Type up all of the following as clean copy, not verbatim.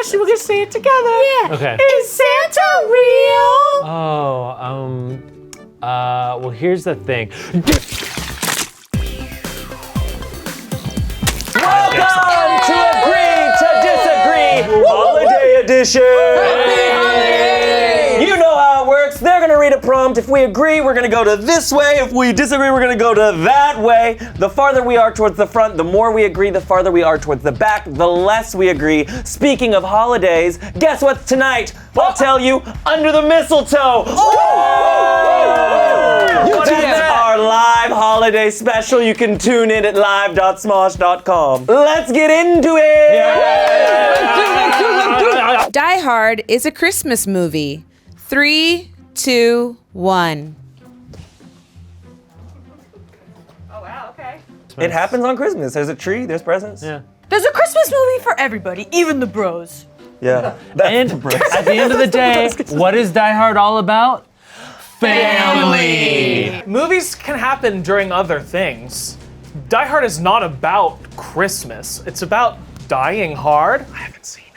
question. We're gonna say it together. Yeah. Okay. Is Santa real? Well, here's the thing. Welcome to Agree to Disagree Holiday Edition! You know how it works. They're gonna read a prompt. If we agree, we're gonna go to this way. If we disagree, we're gonna go to that way. The farther we are towards the front, the more we agree. The farther we are towards the back, the less we agree. Speaking of holidays, guess what's tonight? I'll tell you, under the mistletoe. What is our live holiday special? You can tune in at live.smosh.com. Let's get into it! Die Hard is a Christmas movie. 3, 2, 1. Oh wow, okay. It happens on Christmas. There's a tree, there's presents. Yeah. There's a Christmas movie for everybody, even the bros. Yeah. And at the end of the day, what is Die Hard all about? Family. Movies can happen during other things. Die Hard is not about Christmas. It's about dying hard. I haven't seen it.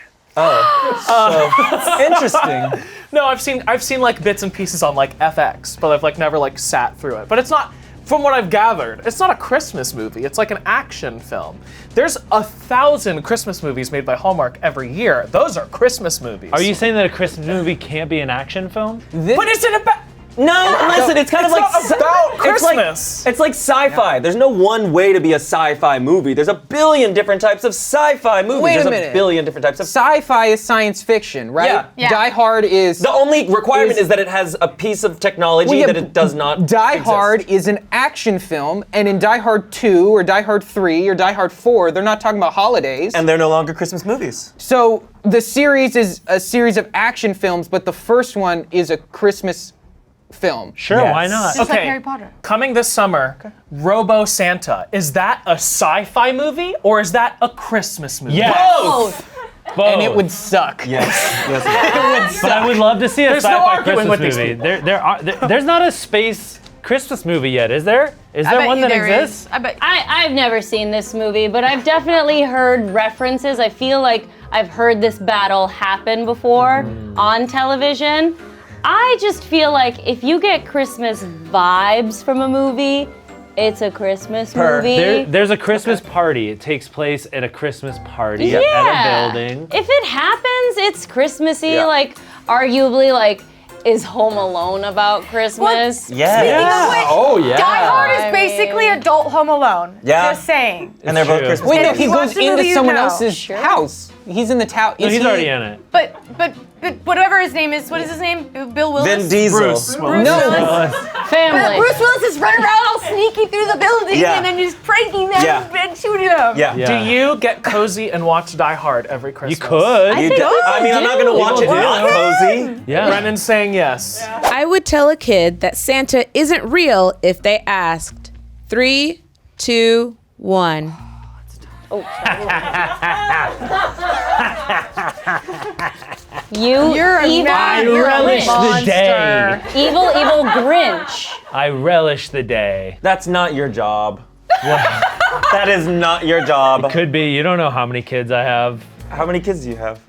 Interesting. No, I've seen like bits and pieces on like FX, but I've like never like sat through it. But it's not, from what I've gathered, it's not a Christmas movie. It's like an action film. There's 1,000 Christmas movies made by Hallmark every year. Those are Christmas movies. Are you saying that a Christmas movie can't be an action film? But is it about? No, listen, it's kind of It's like not about Christmas. It's like sci-fi. There's no one way to be a sci-fi movie. There's a billion different types of sci-fi movies. Wait a There's minute. a billion different types of Sci-fi is science fiction, right? Yeah. Yeah. Die Hard is... The only requirement is that it has a piece of technology Well, yeah, that it does not Die exist. Hard is an action film, and in Die Hard 2 or Die Hard 3 or Die Hard 4, they're not talking about holidays. And they're no longer Christmas movies. So the series is a series of action films, but the first one is a Christmas film. Sure, Yes. why not? Just like Harry Potter. Coming this summer, Robo Santa. Is that a sci-fi movie or is that a Christmas movie? Yes. Both! Both. And it would suck. Yes. But I would love to see a There's no sci-fi arguing Christmas with these movie. people. There's not a space Christmas movie yet, is there? Is there one that exists? I bet. I've never seen this movie, but I've definitely heard references. I feel like I've heard this battle happen before on television. I just feel like if you get Christmas vibes from a movie, it's a Christmas movie. There's a Christmas party. It takes place at a Christmas party Yeah. at a building. If it happens, it's Christmassy. Yeah. Like, arguably, like, is Home Alone about Christmas? Yes. Speaking of which, Oh, yeah. Die Hard is I basically mean- adult Home Alone. Yeah. Just saying. And they're both true. Christmas Wait, no, movies. he you goes watch the movie, into you someone know. else's Sure. house. He's in the town. No, he's already in it. But whatever his name is, what is his name? Bill Willis? Vin Diesel. Bruce Willis. No. Family. Bruce Willis is running around all sneaky through the building Yeah. and then just pranking them Yeah. and shooting them. Yeah. Yeah. Do you get cozy and watch Die Hard every Christmas? You could. You think do- I mean, I'm not gonna watch it People not do. cozy. Yeah. Brennan's saying yes. I would tell a kid that Santa isn't real if they asked. 3, 2, 1. You're evil- I You're a relish the monster. day. evil Grinch. I relish the day. That's not your job. That is not your job. Could be. You don't know how many kids I have. How many kids do you have?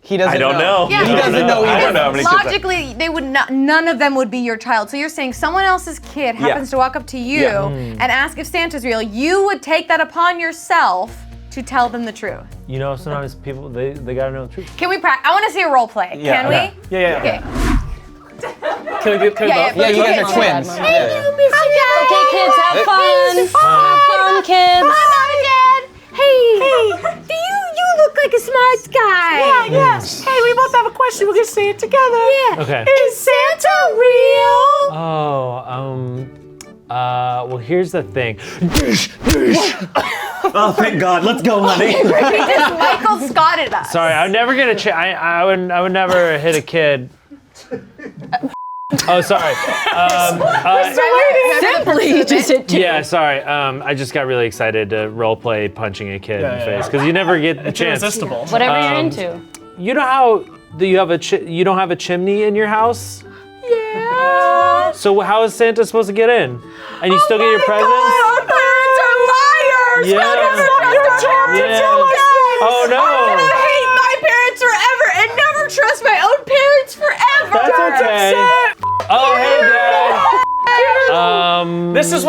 He doesn't I don't know. Yeah. He doesn't know I either. don't know how many kids I have. Logically, they would not. None of them would be your child. So you're saying someone else's kid happens to walk up to you Yeah. and ask if Santa's real. You would take that upon yourself to tell them the truth. You know, sometimes people, they gotta know the truth. Can we practice? I want to see a role play. Yeah. Can we? Yeah. Okay. Can we both? Yeah, you guys are Okay. twins. Okay, kids, have fun. Have fun, kids. Hi, Mom and Dad. Hey. Do you look like a smart guy? Yeah. Hey, we both have a question. We're gonna say it together. Yeah. Okay. Is Santa real? Well, here's the thing. Oh, thank God. Let's go, honey. He just Michael Scotted us. Sorry, I would never get a chance. I would never hit a kid. Oh, sorry. Simply just hit two. Yeah, sorry. I just got really excited to role play punching a kid in the face because you never get the chance. Irresistible. Whatever you're into. You know how you have you don't have a chimney in your house? Yeah. So how is Santa supposed to get in? And you still get your presents? Our parents are liars. Yeah. How does that your chance to Yeah. tell us this? Oh no. I hate my parents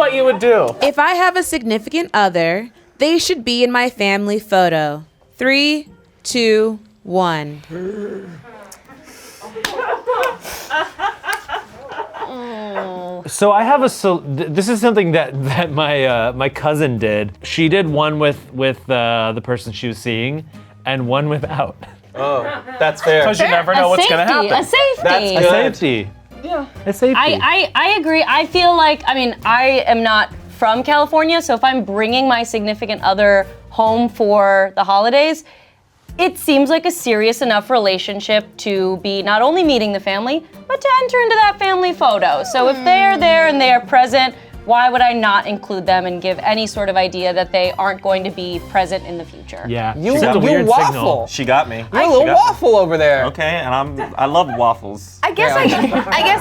what you would do. If I have a significant other, they should be in my family photo. 3, 2, 1. So I have this is something that my cousin did. She did one with the person she was seeing, and one without. Oh, that's fair. Because you never know what's gonna happen. A safety. That's A good. safety. Yeah. A safety. I agree. I feel like, I am not from California, so if I'm bringing my significant other home for the holidays, it seems like a serious enough relationship to be not only meeting the family, but to enter into that family photo. So if they are there and they are present, why would I not include them and give any sort of idea that they aren't going to be present in the future? Yeah. You Sends a weird waffle. signal. She got me. You're a little waffle over there. Okay, and I love waffles. I guess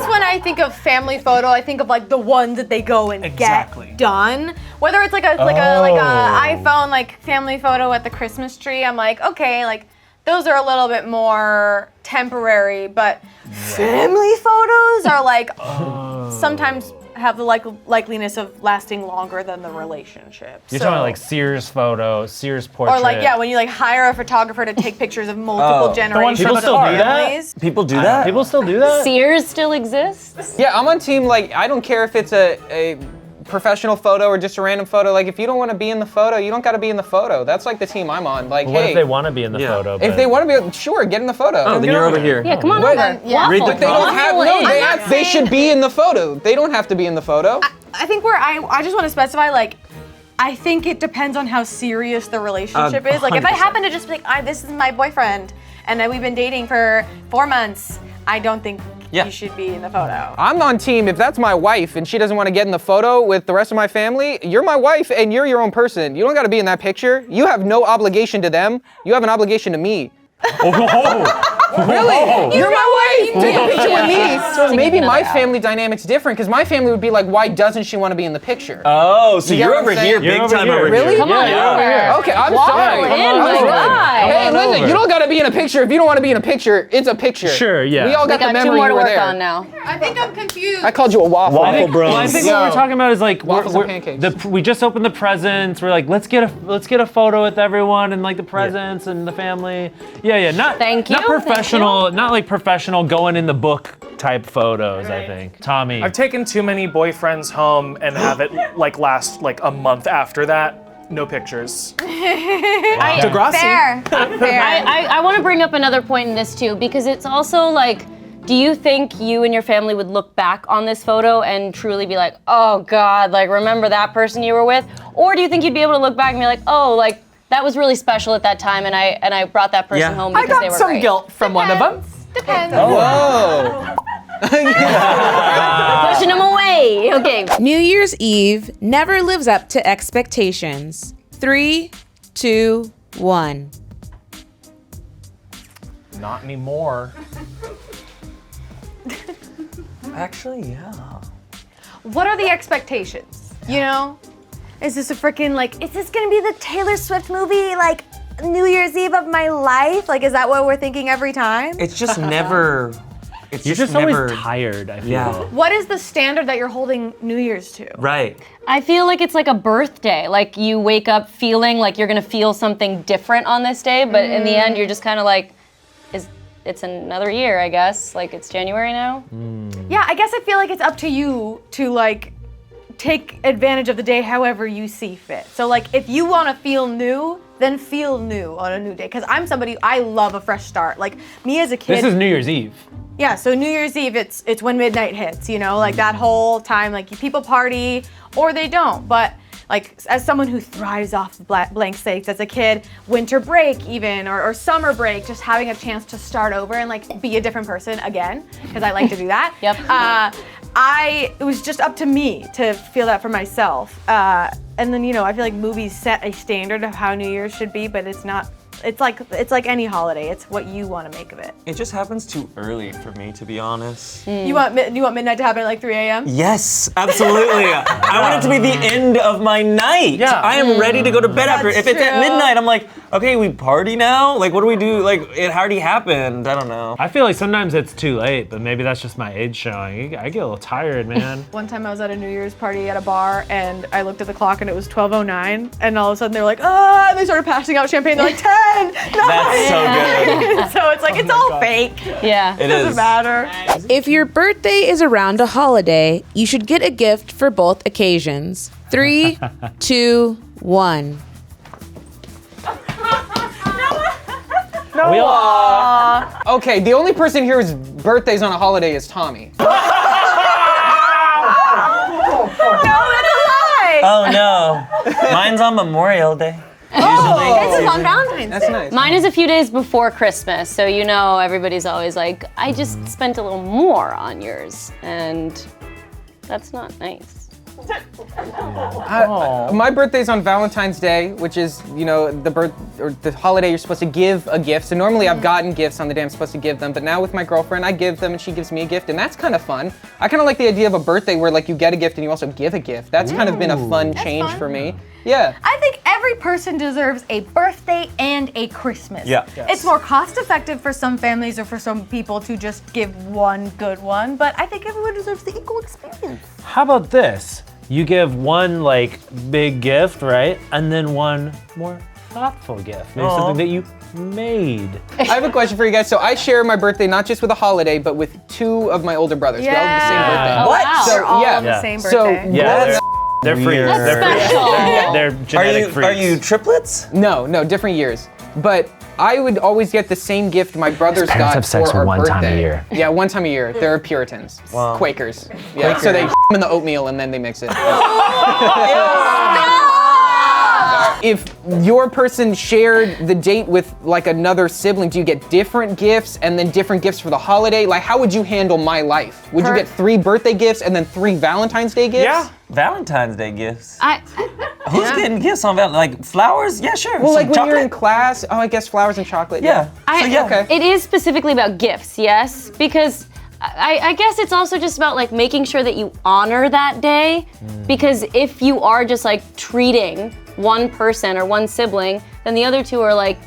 when I think of family photo, I think of like the ones that they go and Exactly. get done. Whether it's like a iPhone like family photo at the Christmas tree, I'm like, okay, like those are a little bit more temporary, but family photos are like sometimes have the likeliness of lasting longer than the relationship. You're talking about like Sears photo, Sears portrait. or like when you like hire a photographer to take pictures of multiple generations People of still do that? families. People do that? People still do that? Sears still exists? Yeah, I'm on team, like, I don't care if it's a professional photo or just a random photo. Like, if you don't want to be in the photo, you don't got to be in the photo. That's like the team I'm on. Like, What hey, if they want to be in the photo? if but- they want to be, sure, get in the photo. Oh, then you're over here. Yeah, come on What? over. Yeah. Read the But they don't have, no, Waffle in. they should be in the photo. They don't have to be in the photo. I think I just want to specify, like, I think it depends on how serious the relationship is. Like, if I 100%. happen to just be like, this is my boyfriend, and then we've been dating for 4 months, I don't think you should be in the photo. I'm on team, if that's my wife and she doesn't want to get in the photo with the rest of my family, you're my wife and you're your own person. You don't got to be in that picture. You have no obligation to them. You have an obligation to me. Really? You're my wife. Take a picture with me. So maybe my family dynamic's different because my family would be like, why doesn't she want to be in the picture? Oh, so You get you're what I'm over saying? here, You're big over time here. over Really? here. Come on over. Okay, I'm Waffle sorry. in, I'm my sorry. guy. Hey, Come on listen, over. you don't gotta be in a picture if you don't want to be in a picture. It's a picture. Sure, yeah. We all got We the got 2 memory more you to were work there. on now. I think I'm confused. I called you a waffle. Waffle bros. Well, I think what we're talking about is like Waffles and pancakes. we just opened the presents. We're like, let's get a photo with everyone and like the presents and the family. Yeah, not Thank you, not professional, not like professional going in the book type photos. I think Tommy. I've taken too many boyfriends home and have it like last like a month after that. No pictures. Degrassi. Fair. Fair. I want to bring up another point in this too, because it's also like, do you think you and your family would look back on this photo and truly be like, oh God, like remember that person you were with? Or do you think you'd be able to look back and be like, oh, like that was really special at that time and I brought that person home because I they got were some great. guilt from one of them. Depends. Whoa. Pushing them away. Okay. New Year's Eve never lives up to expectations. 3, 2, 1. Not anymore. Actually, yeah. What are the expectations? You know? Is this a freaking like, is this gonna be the Taylor Swift movie, like New Year's Eve of my life? Like, is that what we're thinking every time? It's just never. It's You're just never, always tired. I feel. Yeah. What is the standard that you're holding New Year's to? Right. I feel like it's like a birthday. Like you wake up feeling like you're gonna feel something different on this day, but in the end you're just kind of like, it's another year, I guess. Like it's January now. Yeah, I guess I feel like it's up to you to like take advantage of the day however you see fit. So like if you want to feel new, then feel new on a new day. Cause I'm somebody, I love a fresh start. Like me as a kid. This is New Year's Eve. Yeah, so New Year's Eve, it's when midnight hits, you know, like that whole time, like people party or they don't. But like as someone who thrives off blank slates as a kid, winter break even, or summer break, just having a chance to start over and like be a different person again, because I like to do that. Yep. It was just up to me to feel that for myself. And then, you know, I feel like movies set a standard of how New Year's should be, but it's not It's like any holiday. It's what you want to make of it. It just happens too early for me, to be honest. You want midnight to happen at like 3 a.m.? Yes, absolutely. I want it to be the end of my night. Yeah. I am ready to go to bed after. If it's at midnight, I'm like, okay, we party now? Like, what do we do? Like, it already happened. I don't know. I feel like sometimes it's too late, but maybe that's just my age showing. I get a little tired, man. One time I was at a New Year's party at a bar and I looked at the clock and it was 12:09 and all of a sudden they were like, ah, and they started passing out champagne. They're like, 10, 9. That's so good. So it's like, it's all fake. Yeah. It Doesn't is. matter. If your birthday is around a holiday, you should get a gift for both occasions. 3, 2, 1. We all, Okay, the only person here whose birthday's on a holiday is Tommy. No, that's a lie. Oh no. Mine's on Memorial Day. This is on Valentine's That's Day. nice. Mine is a few days before Christmas, so you know everybody's always like, I just spent a little more on yours, and that's not nice. My birthday's on Valentine's Day, which is, the holiday you're supposed to give a gift. So normally I've gotten gifts on the day I'm supposed to give them, but now with my girlfriend, I give them and she gives me a gift, and that's kind of fun. I kind of like the idea of a birthday where like you get a gift and you also give a gift. That's kind of been a fun change for me. Yeah. I think every person deserves a birthday and a Christmas. Yeah. It's more cost effective for some families or for some people to just give one good one, but I think everyone deserves the equal experience. how about this? You give one like big gift, right? And then one more thoughtful gift. Maybe something that you made. I have a question for you guys. So I share my birthday not just with a holiday, but with 2 of my older brothers. We all have the same birthday. Oh, wow. So, They're all yeah. on the Yeah. same So, birthday. Yeah, they're freaks. Weird. They're freaks. Special. They're genetic freaks. Are you triplets? No, different years. But I would always get the same gift my brothers parents got have sex for our one birthday. time a year. Yeah, one time a year. They're Puritans, Wow. Quakers. Yeah, so they them in the oatmeal and then they mix it. If your person shared the date with like another sibling, do you get different gifts and then different gifts for the holiday? Like, how would you handle my life? Would you get 3 birthday gifts and then 3 Valentine's Day gifts? Yeah. Valentine's Day gifts. I Who's getting gifts on Valentine's? Like flowers? Yeah, sure. Well, like Some when you're in chocolate? class, oh, I guess flowers and chocolate. Yeah. Okay. It is specifically about gifts, yes, because I guess it's also just about like making sure that you honor that day, because if you are just like treating one person or one sibling, then the other 2 are like,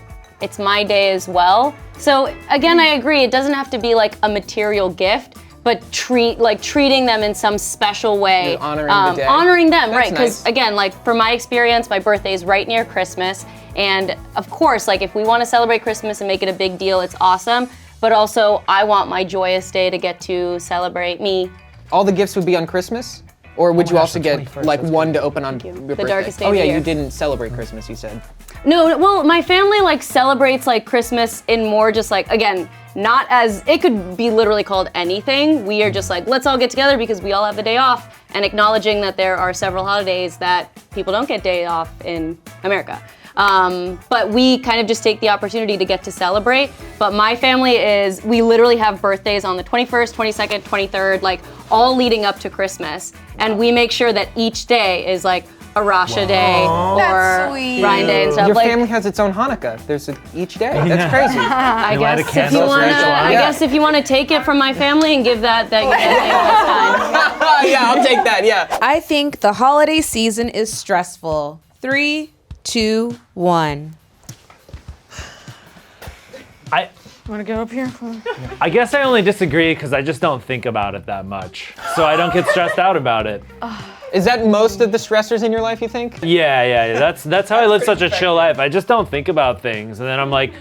it's my day as well. So again, I agree, it doesn't have to be like a material gift, but treating them in some special way. You're honoring the day. Honoring them, That's right, because nice. again, like for my experience, my birthday is right near Christmas, and of course, like if we want to celebrate Christmas and make it a big deal, it's awesome, but also I want my joyous day to get to celebrate me. All the gifts would be on Christmas? Or would you also get like one to open on your birthday? darkest day Oh of the yeah, year. you didn't celebrate Christmas, you said. No, well, my family like celebrates like Christmas in more just like, again, not as, it could be literally called anything. We are just like, let's all get together because we all have the day off, and acknowledging that there are several holidays that people don't get day off in America. But we kind of just take the opportunity to get to celebrate. But my family is, we literally have birthdays on the 21st, 22nd, 23rd, like all leading up to Christmas. And we make sure that each day is like a Rasha day or That's sweet. Ryan Day and stuff. Your like, family has its own Hanukkah. There's each day. That's crazy. I You light a guess if candle you for wanna, each one? I Yeah. guess if you wanna take it from my family and give that that's fine. Yeah, I'll take that, yeah. I think the holiday season is stressful. 3, 2, 1. Want to go up here? I guess I only disagree because I just don't think about it that much. So I don't get stressed out about it. Is that most of the stressors in your life, you think? Yeah. That's how I live such a chill life. I just don't think about things. And then I'm like,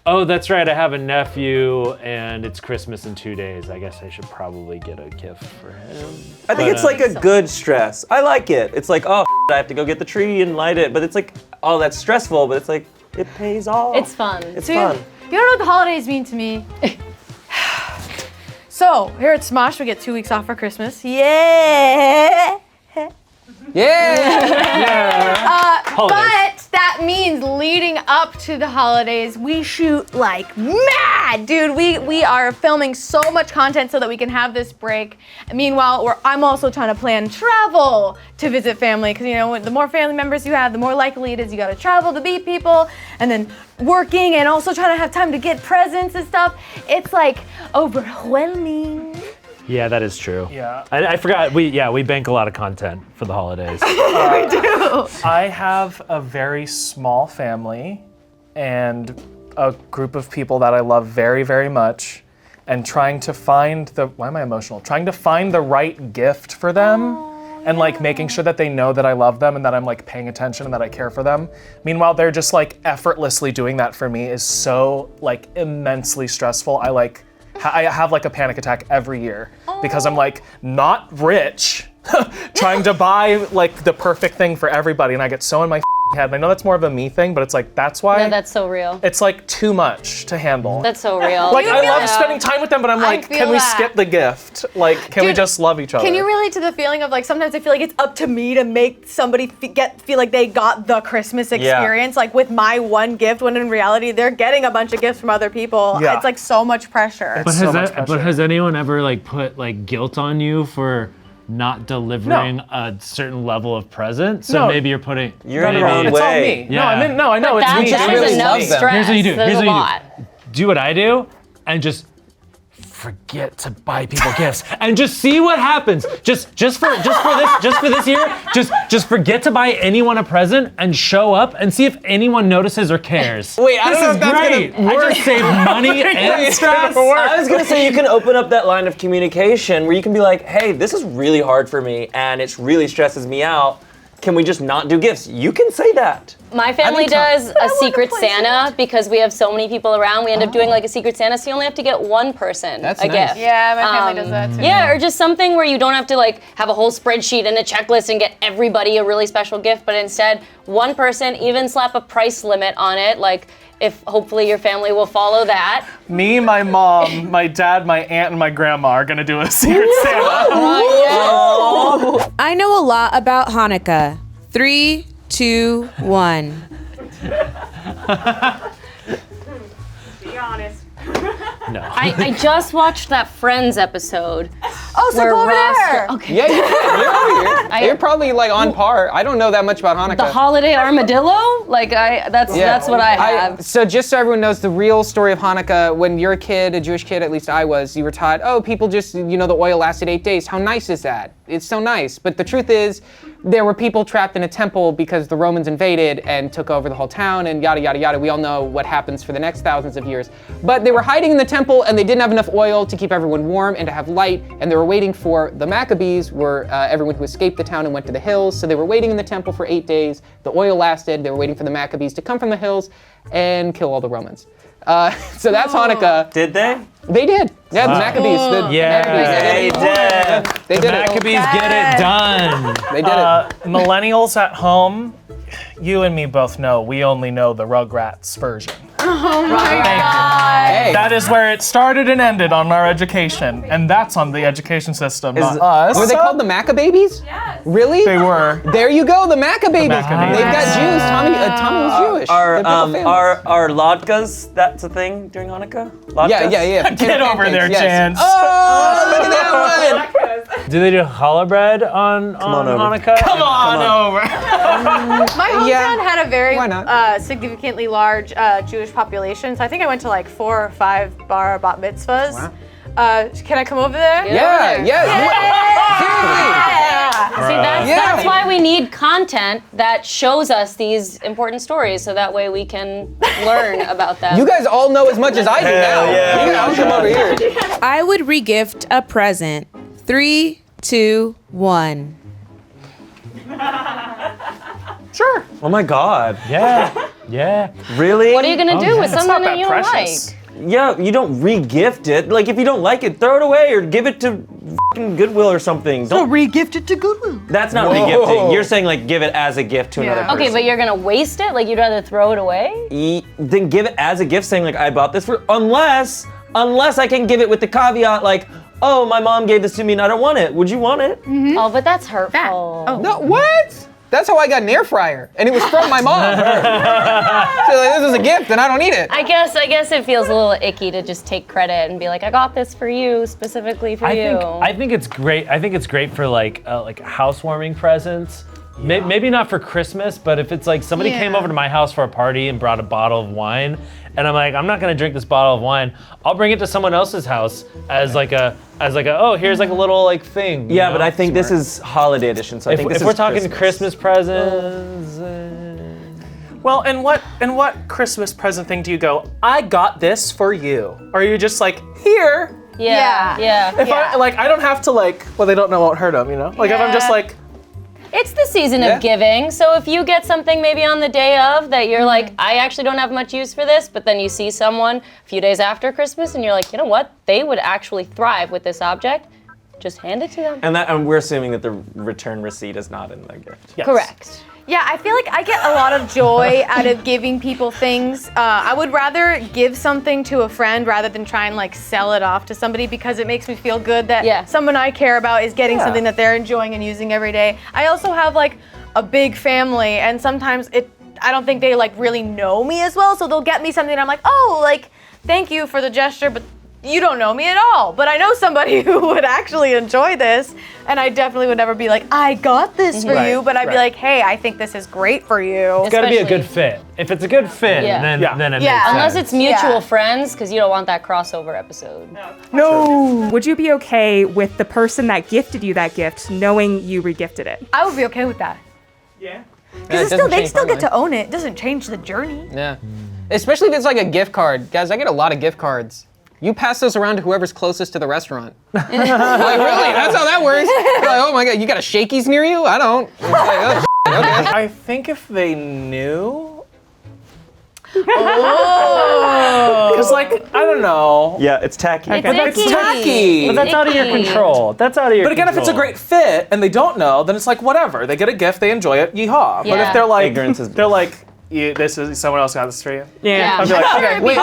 oh, that's right, I have a nephew and it's Christmas in 2 days. I guess I should probably get a gift for him. I think it's like a good stress. I like it. It's like, oh, I have to go get the tree and light it. But it's like, oh, that's stressful, but it's like, it pays off. It's fun. It's fun. You don't know what the holidays mean to me. So, here at Smosh, we get 2 weeks off for Christmas. Yeah! Yeah! Holidays. But that means leading up to the holidays, we shoot like mad, dude. We are filming so much content so that we can have this break. Meanwhile, I'm also trying to plan travel to visit family, because you know, the more family members you have, the more likely it is you got to travel to meet people, and then working and also trying to have time to get presents and stuff. It's like overwhelming. Yeah, that is true. Yeah. I forgot. We bank a lot of content for the holidays. We do. I have a very small family and a group of people that I love very, very much, and trying to find why am I emotional? Trying to find the right gift for them, and like making sure that they know that I love them and that I'm like paying attention and that I care for them. Meanwhile, they're just like effortlessly doing that for me is so like immensely stressful. I have like a panic attack every year because I'm like not rich, trying to buy like the perfect thing for everybody, and I get so in my head. And I know that's more of a me thing, but it's like that's why. No, that's so real. It's like too much to handle. That's so real. Like I love that? spending time with them, but I'm like, feel can we that. skip the gift? Like, can we Dude, just love each other? Can you relate to the feeling of like sometimes I feel like it's up to me to make somebody feel like they got the Christmas experience, like with my one gift, when in reality they're getting a bunch of gifts from other people. Yeah. It's like so much pressure. It's so much But pressure. has anyone ever like put like guilt on you for not delivering a certain level of present? So No. maybe you're putting. You're in maybe, your own It's all way. me. Yeah. I know. It's me. That really is love enough them. stress. Here's what you do. There's Here's a what you lot. do what I do, and just forget to buy people gifts, and just see what happens. Just for this year, just forget to buy anyone a present and show up and see if anyone notices or cares. Wait, I don't know if that's Great. gonna work. I just save money and stress. I was gonna say you can open up that line of communication where you can be like, hey, this is really hard for me and it really stresses me out. Can we just not do gifts? You can say that. My family does a Secret place Santa because we have so many people around. We end up doing like a Secret Santa, so you only have to get one person That's a nice. gift. Yeah, my family does that too. Yeah, or just something where you don't have to like have a whole spreadsheet and a checklist and get everybody a really special gift, but instead one person, even slap a price limit on it, like if hopefully your family will follow that. Me, my mom, my dad, my aunt, and my grandma are gonna do a Secret Santa. I know a lot about Hanukkah. 3, 2, 1. Be honest. No. I just watched that Friends episode. Oh, so where go over Ross- there. Okay. Yeah, you're over here. You're probably like on par. I don't know that much about Hanukkah. The holiday armadillo? Like that's what I have. So just so everyone knows the real story of Hanukkah, when you're a kid, a Jewish kid, at least I was, you were taught, oh, people just, the oil lasted 8 days. How nice is that? It's so nice. But the truth is, there were people trapped in a temple because the Romans invaded and took over the whole town and yada, yada, yada. We all know what happens for the next thousands of years. But they were hiding in the temple and they didn't have enough oil to keep everyone warm and to have light. And they were waiting for the Maccabees, were everyone who escaped the town and went to the hills. So they were waiting in the temple for 8 days. The oil lasted. They were waiting for the Maccabees to come from the hills and kill all the Romans. So that's Hanukkah. Did they? They did. Yeah, the Maccabees. The Yeah. Maccabees, They did. They did it. Maccabees get it done. They did it. Millennials at home, you and me both know we only know the Rugrats version. Hey. That is where it started and ended on our education, and that's on the education system, not Is- us. Were they called the Maccabees? Yes. Really? They were. There you go, the Maccabees. Maccabees. They've got Jews. Tommy was Jewish. Are They're big families. are latkes? That's a thing during Hanukkah. Latkes? Yeah. Get over there, Yes. Chance. Oh, look at that one. Do they do challah bread on on over. Hanukkah? Come on over. My hometown Yeah. had a very Why not? significantly large Jewish population, so I think I went to like 4 or 5 bar bat mitzvahs. Wow. Can I come over there? Yeah. Seriously. See, that's Yeah. why we need content that shows us these important stories, so that way we can learn about them. You guys all know as much as I do now. yeah. You guys come over here. I would regift a present. 3, 2, 1. Sure. Oh my God. Yeah. Yeah. Really? What are you gonna do with It's something not that that you don't precious. like? Yeah, you don't re-gift it. Like if you don't like it, throw it away or give it to fucking Goodwill or something. Don't. re-gift it to Goodwill. That's not Whoa. re-gifting. You're saying like give it as a gift to another Yeah. person. Okay, but you're gonna waste it? Like you'd rather throw it away? Then give it as a gift, saying like I bought this for unless I can give it with the caveat like, oh, my mom gave this to me and I don't want it. Would you want it? Oh, but that's hurtful. No, what? That's how I got an air fryer, and it was from my mom. So like, this is a gift, and I don't need it. I guess it feels a little icky to just take credit and be like, I got this for you, specifically for you. I think it's great. I think it's great for like housewarming presents. Maybe not for Christmas, but if it's like somebody came over to my house for a party and brought a bottle of wine, and I'm like, I'm not gonna drink this bottle of wine. I'll bring it to someone else's house as like a oh, here's like a little like thing. Yeah, but I think this is holiday edition, so I think this if is we're talking Christmas presents. Well, and what Christmas present thing do you go, I got this for you? Or are you just like, here? Yeah. If I don't have to like, well, they don't know won't hurt them, you know? Like if I'm just like, It's the season of giving, so if you get something maybe on the day of that you're like, I actually don't have much use for this, but then you see someone a few days after Christmas and you're like, you know what? They would actually thrive with this object. Just hand it to them. And we're assuming that the return receipt is not in the gift. yes. Correct. Yeah, I feel like I get a lot of joy out of giving people things. I would rather give something to a friend rather than try and like sell it off to somebody because it makes me feel good that someone I care about is getting something that they're enjoying and using every day. I also have like a big family, and sometimes I don't think they like really know me as well, so they'll get me something and I'm like, oh, like, thank you for the gesture, but you don't know me at all, but I know somebody who would actually enjoy this, and I definitely would never be like, I got this for you, but I'd be like, hey, I think this is great for you. It's gotta be a good fit. If it's a good fit, then it makes sense. Unless it's mutual friends, because you don't want that crossover episode. No. Would you be okay with the person that gifted you that gift knowing you regifted it? I would be okay with that. Yeah. Because they still get to own it. It doesn't change the journey. Yeah. Especially if it's like a gift card. Guys, I get a lot of gift cards. You pass those around to whoever's closest to the restaurant. Like, really? That's how that works? You're like, oh my God, you got a Shakey's near you? I don't. It's like, oh, okay. I think if they knew. Because like, I don't know. Yeah, it's tacky. It's tacky. But that's out of your control. That's out of your But again, if it's a great fit and they don't know, then it's like whatever. They get a gift, they enjoy it, yeehaw. But if they're like, Ignorance is they're like, this is someone else got this for you. Yeah. I'd be like, okay, Wait,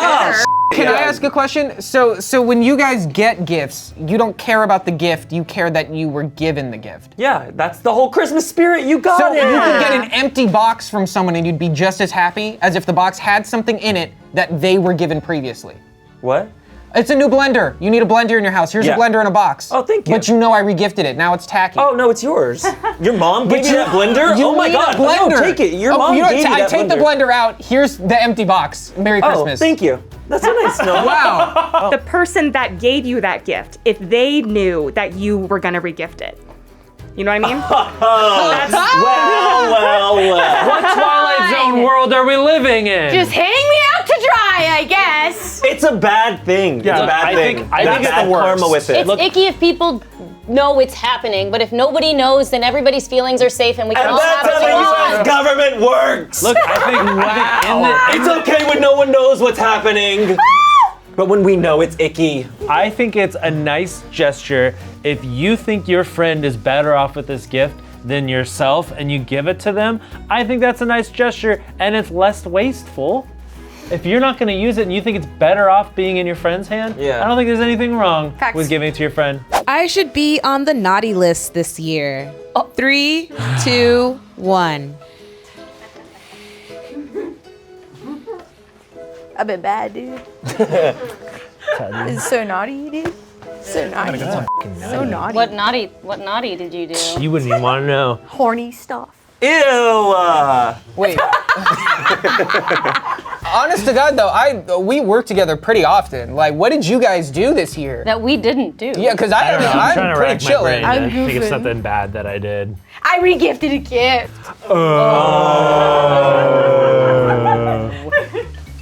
can I ask a question? So when you guys get gifts, you don't care about the gift, you care that you were given the gift. Yeah, that's the whole Christmas spirit. You got So it. you could get an empty box from someone and you'd be just as happy as if the box had something in it that they were given previously. What? It's a new blender. You need a blender in your house. Here's a blender in a box. Oh, thank you. But you know I regifted it. Now it's tacky. Oh, no, it's yours. Your mom gave you that blender? You Oh my need God. a blender. No, take it. Your mom you know, gave you that I take the blender out. Here's the empty box. Merry Christmas. Oh, thank you. That's a nice note. Wow. The person that gave you that gift, if they knew that you were gonna regift it. You know what I mean? Well. What Twilight Zone world are we living in? Just hang me out to dry, I guess. It's a bad thing. It's a bad thing. I think it's bad the worst. karma with it. It's icky if people know it's happening, but if nobody knows, then everybody's feelings are safe and we can And all have that's what we how the want. US government works. Look, I think It's okay when no one knows what's happening. But when we know, it's icky. I think it's a nice gesture if you think your friend is better off with this gift than yourself and you give it to them. I think that's a nice gesture and it's less wasteful. If you're not gonna use it and you think it's better off being in your friend's hand, I don't think there's anything wrong with giving it to your friend. I should be on the naughty list this year. 3, 2, 1. I've been bad, dude. It's so naughty, dude. So naughty. So naughty. What naughty did you do? You wouldn't even wanna know. Horny stuff. Ew. Wait. Honest to God, though, we work together pretty often. Like, what did you guys do this year? That we didn't do. Yeah, because I don't know. I'm trying I'm to pretty rack my chilling. brain I'm to think of goofing. something bad that I did. I regifted a gift.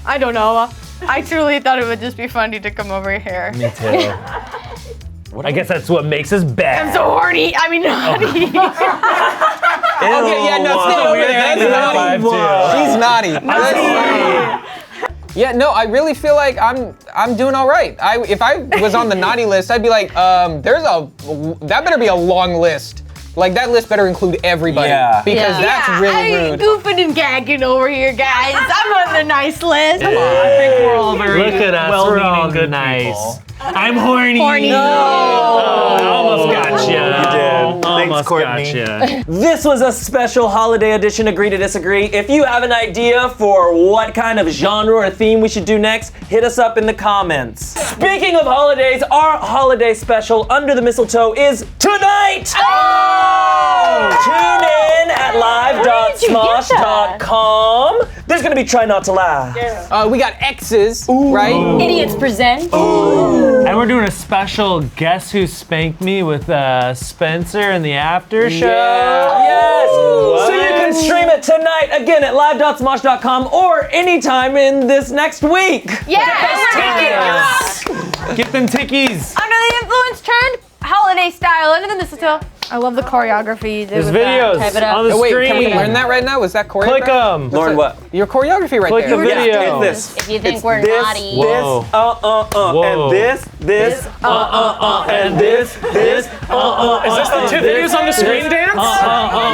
I don't know. I truly thought it would just be funny to come over here. Me too. I guess that's what makes us bad. I'm so horny. I mean, naughty. Okay, yeah, no, stay over there. That's naughty. She's naughty. Yeah, no, I really feel like I'm doing all right. If I was on the naughty list, I'd be like, that better be a long list. Like, that list better include everybody. Yeah. Because that's really I'm rude. goofing and gagging over here, guys. I'm on the nice list. I think we're all very Look at us, we're all well-meaning good nice. people. I'm horny. Horny. I almost got you. You did. Almost Courtney. gotcha. This was a special holiday edition, Agree to Disagree. If you have an idea for what kind of genre or theme we should do next, hit us up in the comments. Speaking of holidays, our holiday special, Under the Mistletoe, is tonight! Tune in at live.smosh.com. There's gonna be Try Not to Laugh. We got X's, right? Idiots present. And we're doing a special Guess Who Spanked Me with Spencer in the after show. Yes! So you can stream it tonight, again, at live.smosh.com or anytime in this next week. Yes! Get them tickies. Under the Influence turned holiday style, under the mistletoe. I love the choreography. There's videos Type it up. on the Wait, screen. can we learn that right now? Was that choreographed? Click them. Lauren, what? Your choreography right Click there. the video. It's this. If you think we're this, naughty. Whoa. Whoa. and this, and this, Is this the two videos on the screen dance?